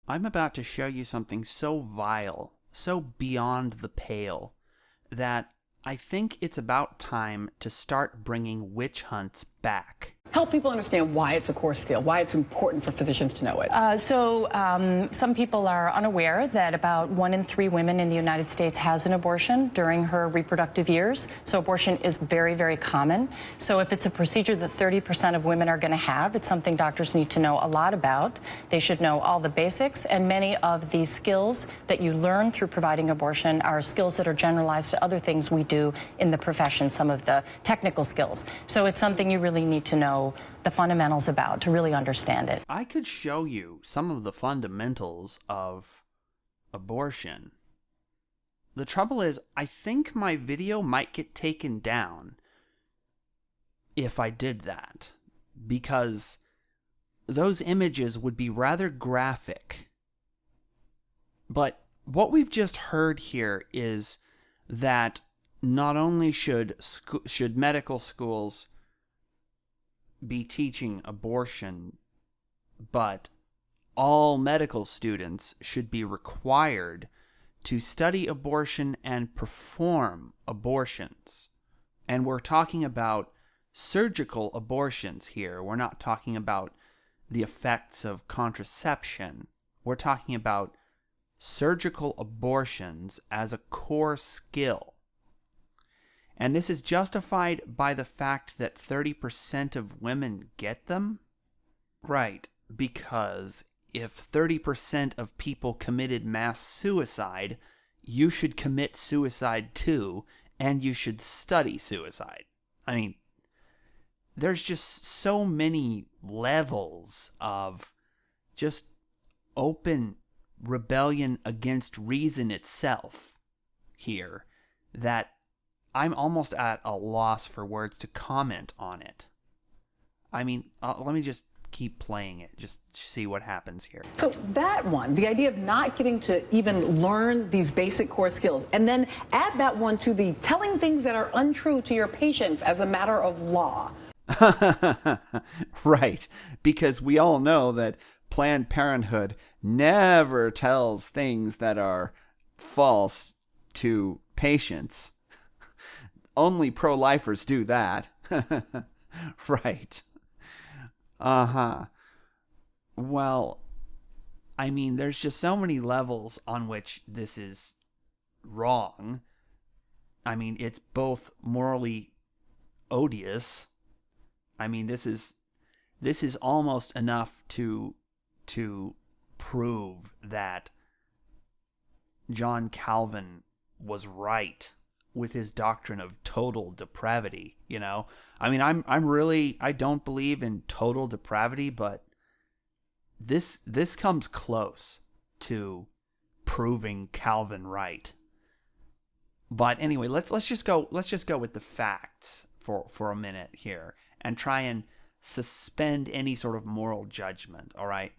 I'm about to show you something so vile, so beyond the pale, that I think it's about time to start bringing witch hunts back. Help people understand why it's a core skill, why it's important for physicians to know it. Some people are unaware that about 1 in 3 women in the United States has an abortion during her reproductive years. So abortion is very, very common. So if it's a procedure that 30% of women are going to have, it's something doctors need to know a lot about. They should know all the basics, and many of the skills that you learn through providing abortion are skills that are generalized to other things we do in the profession, some of the technical skills. So it's something you really need to know the fundamentals about to really understand it. I could show you some of the fundamentals of abortion. The trouble is, I think my video might get taken down if I did that, because those images would be rather graphic. But what we've just heard here is that not only should medical schools be teaching abortion, but all medical students should be required to study abortion and perform abortions. And we're talking about surgical abortions here. We're not talking about the effects of contraception. We're talking about surgical abortions as a core skill. And this is justified by the fact that 30% of women get them? Right, because if 30% of people committed mass suicide, you should commit suicide too, and you should study suicide. I mean, there's just so many levels of just open rebellion against reason itself here that I'm almost at a loss for words to comment on it. I mean, let me just keep playing it, just see what happens here. So that one, the idea of not getting to even learn these basic core skills, and then add that one to the telling things that are untrue to your patients as a matter of law. Right, because we all know that Planned Parenthood never tells things that are false to patients. Only pro-lifers do that. Right. Well, I mean, there's just so many levels on which this is wrong. I mean, it's both morally odious. I mean, this is almost enough to prove that John Calvin was right with his doctrine of total depravity, you know? I mean, I don't believe in total depravity, but this comes close to proving Calvin right. But anyway, let's just go with the facts for a minute here and try and suspend any sort of moral judgment, all right?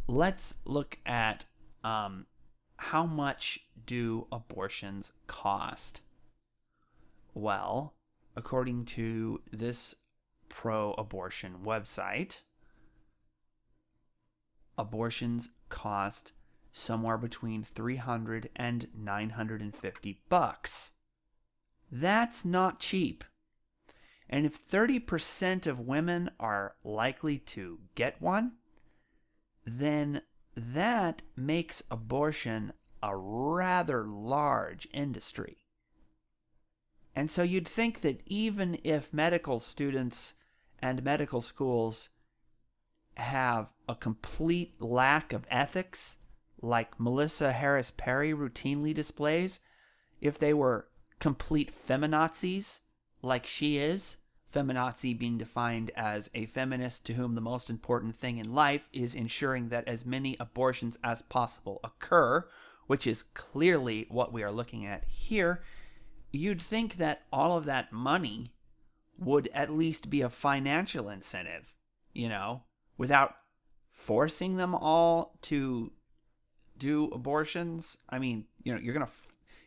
Let's look at how much do abortions cost? Well, according to this pro-abortion website, abortions cost somewhere between $300 and $950. That's not cheap. And if 30% of women are likely to get one, then that makes abortion a rather large industry. And so you'd think that even if medical students and medical schools have a complete lack of ethics, like Melissa Harris Perry routinely displays, if they were complete feminazis, like she is, feminazi being defined as a feminist to whom the most important thing in life is ensuring that as many abortions as possible occur, which is clearly what we are looking at here, you'd think that all of that money would at least be a financial incentive, you know, without forcing them all to do abortions. I mean, you know, you're going to,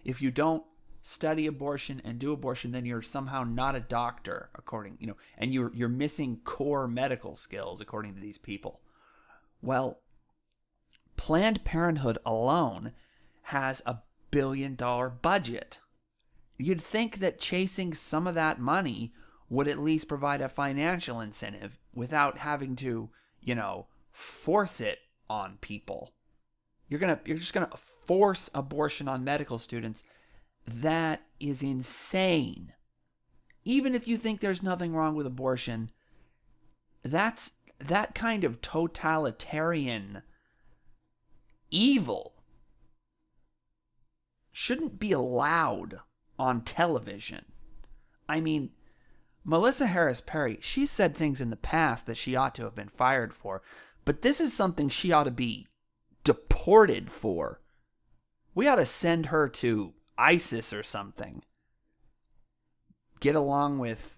if you don't study abortion and do abortion, then you're somehow not a doctor, according, you know, and you're missing core medical skills, according to these people. Well, Planned Parenthood alone has $1 billion budget. You'd think that chasing some of that money would at least provide a financial incentive without having to, force it on people. You're just gonna force abortion on medical students. That is insane. Even if you think there's nothing wrong with abortion, that kind of totalitarian evil shouldn't be allowed on television. I mean, Melissa Harris Perry, she said things in the past that she ought to have been fired for, but this is something she ought to be deported for. We ought to send her to ISIS or something. Get along with,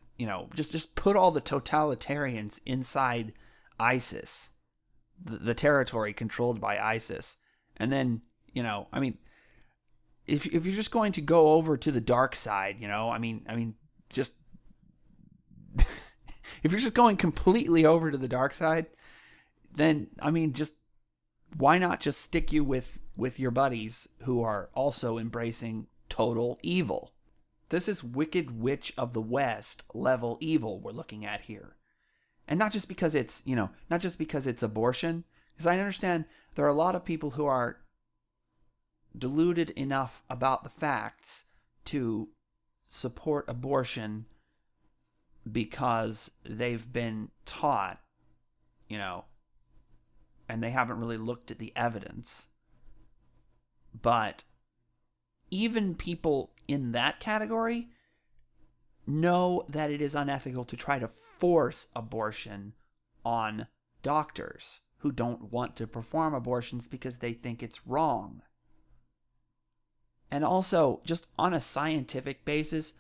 just put all the totalitarians inside ISIS, the territory controlled by ISIS. And then, if you're just going to go over to the dark side, just if you're just going completely over to the dark side, then, just why not just stick you with your buddies who are also embracing total evil? This is Wicked Witch of the West level evil we're looking at here. And not just because it's, abortion, because I understand there are a lot of people who are deluded enough about the facts to support abortion because they've been taught, and they haven't really looked at the evidence. But even people in that category know that it is unethical to try to force abortion on doctors who don't want to perform abortions because they think it's wrong. And also, just on a scientific basis,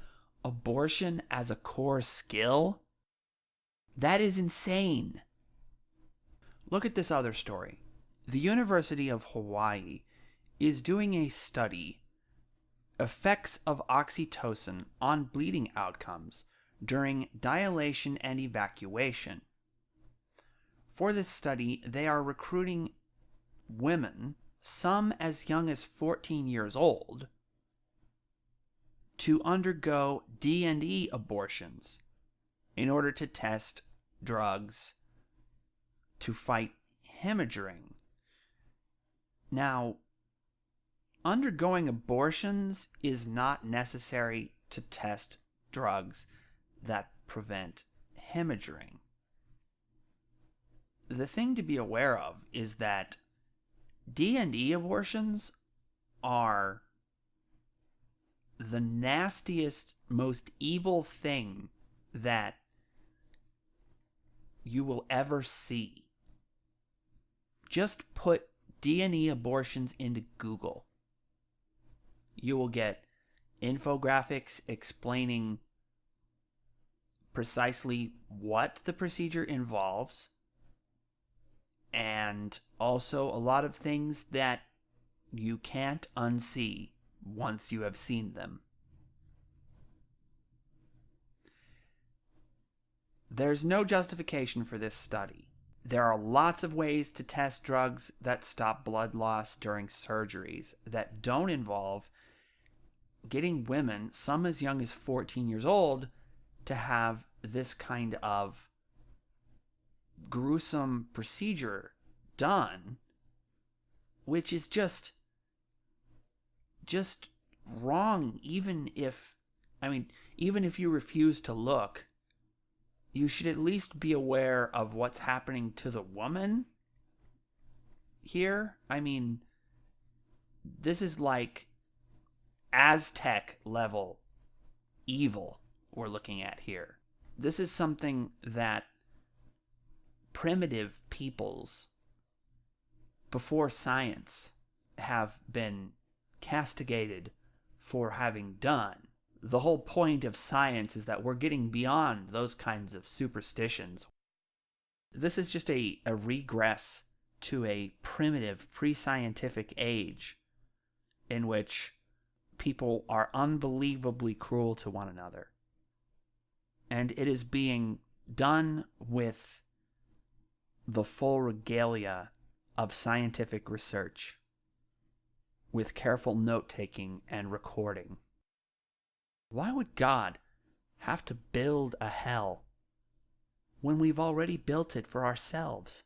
abortion as a core skill, that is insane. Look at this other story. The University of Hawaii is doing a study, effects of oxytocin on bleeding outcomes during dilation and evacuation. For this study, they are recruiting women, some as young as 14 years old, to undergo D&E abortions in order to test drugs to fight hemorrhaging. Now, undergoing abortions is not necessary to test drugs that prevent hemorrhaging. The thing to be aware of is that D&E abortions are the nastiest, most evil thing that you will ever see. Just put D&E abortions into Google. You will get infographics explaining precisely what the procedure involves, and also a lot of things that you can't unsee once you have seen them. There's no justification for this study. There are lots of ways to test drugs that stop blood loss during surgeries that don't involve getting women, some as young as 14 years old, to have this kind of gruesome procedure done, which is just wrong. Even if you refuse to look, you should at least be aware of what's happening to the woman here. I mean, this is like Aztec level evil we're looking at here. This is something that primitive peoples before science have been castigated for having done. The whole point of science is that we're getting beyond those kinds of superstitions. This is just a regress to a primitive, pre-scientific age in which people are unbelievably cruel to one another. And it is being done with the full regalia of scientific research with careful note-taking and recording. Why would God have to build a hell when we've already built it for ourselves?